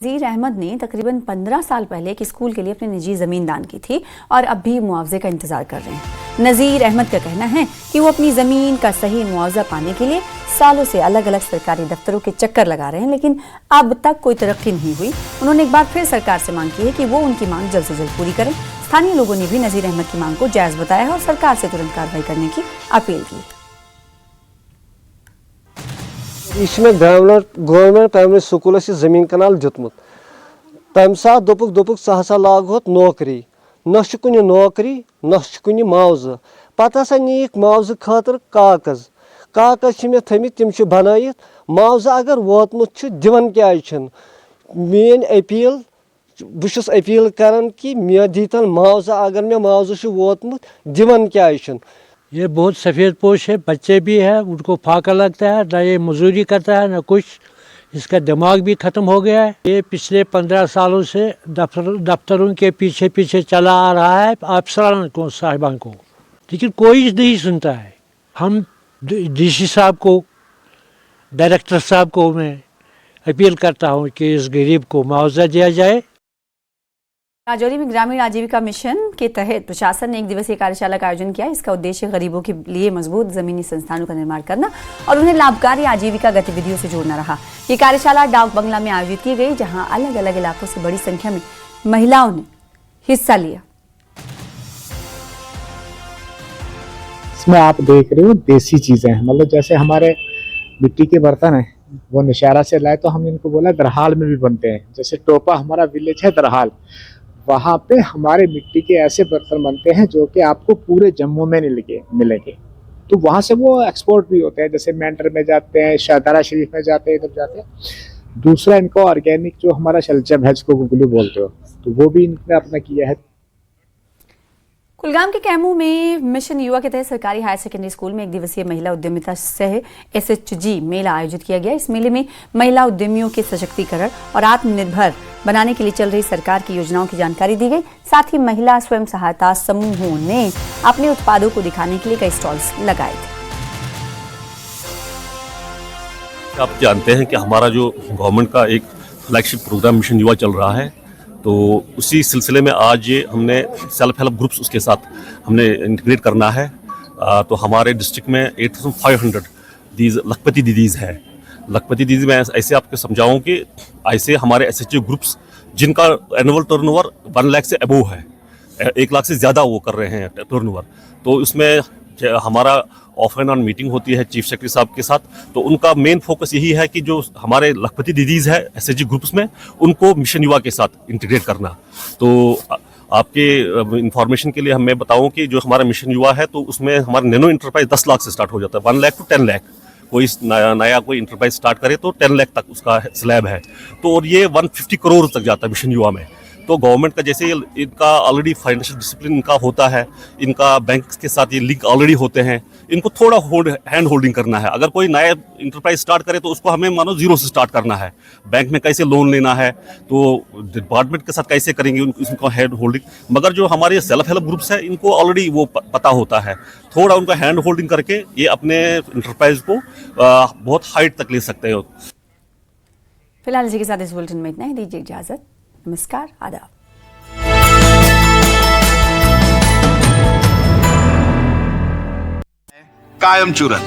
नज़ीर अहमद ने तकरीबन 15 साल पहले एक स्कूल के लिए अपनी निजी ज़मीन दान की थी और अब भी मुआवजे का इंतजार कर रहे हैं। नज़ीर अहमद का कहना है कि वो अपनी ज़मीन का सही मुआवजा पाने के लिए सालों से अलग अलग सरकारी दफ्तरों के चक्कर लगा रहे हैं, लेकिन अब तक कोई तरक्की नहीं हुई। उन्होंने एक बार फिर सरकार से मांग की है कि वो उनकी मांग जल्द से जल्द पूरी करें। स्थानीय लोगों ने भी नज़ीर अहमद की मांग को जायज़ बताया है और सरकार से तुरंत कार्रवाई करने की अपील की। गवर्नमेंट प्राइमरी स्कूल जमीन कनाल दितमुत तम सात दोपुक सह हसा लागोत नौकरी न कुन नौकरी न कुन मुआवज पत हसा नीक मुआवज खातर कागज मे थमित तिम बनायित मुआवज अगर वोतमुत दिवन क्या मेन अपील बहुस अपील करान कि मे दीतन मुआवजा अगर मे मुआवज वोतमुत दिवन क्या। ये बहुत सफ़ेद पोश है, बच्चे भी हैं, उनको फाका लगता है, ना ये मजदूरी करता है ना कुछ, इसका दिमाग भी ख़त्म हो गया है। ये पिछले 15 सालों से दफ्तरों के पीछे पीछे चला आ रहा है अफसरान को, साहिबान को, लेकिन कोई नहीं सुनता है। हम डीसी साहब को, डायरेक्टर साहब को मैं अपील करता हूँ कि इस गरीब को मुआवजा दिया जाए। राजौरी में ग्रामीण आजीविका मिशन के तहत प्रशासन ने एक दिवसीय कार्यशाला का आयोजन किया। इसका उद्देश्य गरीबों के लिए मजबूत जमीनी संस्थानों का निर्माण करना और उन्हें लाभकारी आजीविका गतिविधियों से जोड़ना रहा। ये कार्यशाला डाक बंगला में आयोजित की गई, जहां अलग अलग इलाकों से बड़ी संख्या में महिलाओं ने हिस्सा लिया। इसमें आप देख रहे हो देसी चीजें हैं, मतलब जैसे हमारे मिट्टी के बर्तन हैं वो नौशहरा से लाए, तो हम इनको बोला दरहाल में भी बनते हैं। जैसे टोपा हमारा विलेज है दरहाल, वहाँ पे हमारे मिट्टी के ऐसे बर्तन बनते हैं जो कि आपको पूरे जम्मू में नहीं मिलेंगे। तो वहाँ से वो एक्सपोर्ट भी होते हैं, जैसे मेंटर में जाते हैं, शाहदारा शरीफ में जाते हैं, इधर जाते हैं। दूसरा इनको ऑर्गेनिक जो हमारा शलजम है जिसको गुगलू बोलते हो, तो वो भी इन्होंने अपना किया है। कुलगाम के कैमू में मिशन युवा के तहत सरकारी हायर सेकेंडरी स्कूल में एक दिवसीय महिला उद्यमिता सह SHG मेला आयोजित किया गया। इस मेले में महिला उद्यमियों के सशक्तिकरण और आत्मनिर्भर बनाने के लिए चल रही सरकार की योजनाओं की जानकारी दी गई। साथ ही महिला स्वयं सहायता समूहों ने अपने उत्पादों को दिखाने के लिए कई स्टॉल्स लगाए थे। आप जानते हैं कि हमारा जो गवर्नमेंट का एक फ्लैगशिप प्रोग्राम मिशन युवा चल रहा है, तो उसी सिलसिले में आज ये हमने सेल्फ हेल्प ग्रुप्स उसके साथ हमने इंटीग्रेट करना है। तो हमारे डिस्ट्रिक्ट में 8500 दीज लखपति दीदीज़ है। लखपति दीदी मैं ऐसे आपको समझाऊं कि ऐसे हमारे SHG ग्रुप्स जिनका एनुअल टर्नओवर 1 लाख से अबोव है, 1 लाख से ज़्यादा वो कर रहे हैं टर्नओवर, तो इसमें हमारा ऑफ एंड ऑन मीटिंग होती है चीफ सेक्रेटरी साहब के साथ। तो उनका मेन फोकस यही है कि जो हमारे लखपति दीदीज़ है SHG ग्रुप्स में, उनको मिशन युवा के साथ इंटीग्रेट करना। तो आपके इंफॉर्मेशन के लिए मैं बताऊं कि जो हमारा मिशन युवा है, तो उसमें हमारा नैनो इंटरप्राइज 10 लाख से स्टार्ट हो जाता है, 1 लाख टू 10 लाख। कोई नया कोई इंटरप्राइज स्टार्ट करे तो 10 लाख तक उसका स्लैब है, तो और ये 150 करोड़ तक जाता है मिशन युवा में। तो गवर्नमेंट का जैसे इनका ऑलरेडी फाइनेंशियल डिसिप्लिन इनका होता है, इनका बैंक के साथ ये लिंक ऑलरेडी होते हैं, इनको थोड़ा हैंड होल्डिंग करना है। अगर कोई नया इंटरप्राइज स्टार्ट करे तो उसको हमें मानो जीरो से स्टार्ट करना है। बैंक में कैसे लोन लेना है, तो डिपार्टमेंट के साथ कैसे करेंगे इनको हैंड होल्डिंग। मगर जो हमारे सेल्फ हेल्प ग्रुप्स है, इनको ऑलरेडी वो पता होता है, थोड़ा उनका हैंड होल्डिंग करके ये अपने इंटरप्राइज को बहुत हाइट तक ले सकते हो। फिलहाल इसी के साथ इस बुलेटिन में इतना ही। दीजिए इजाजत। नमस्कार, आदाब। कायम चूरन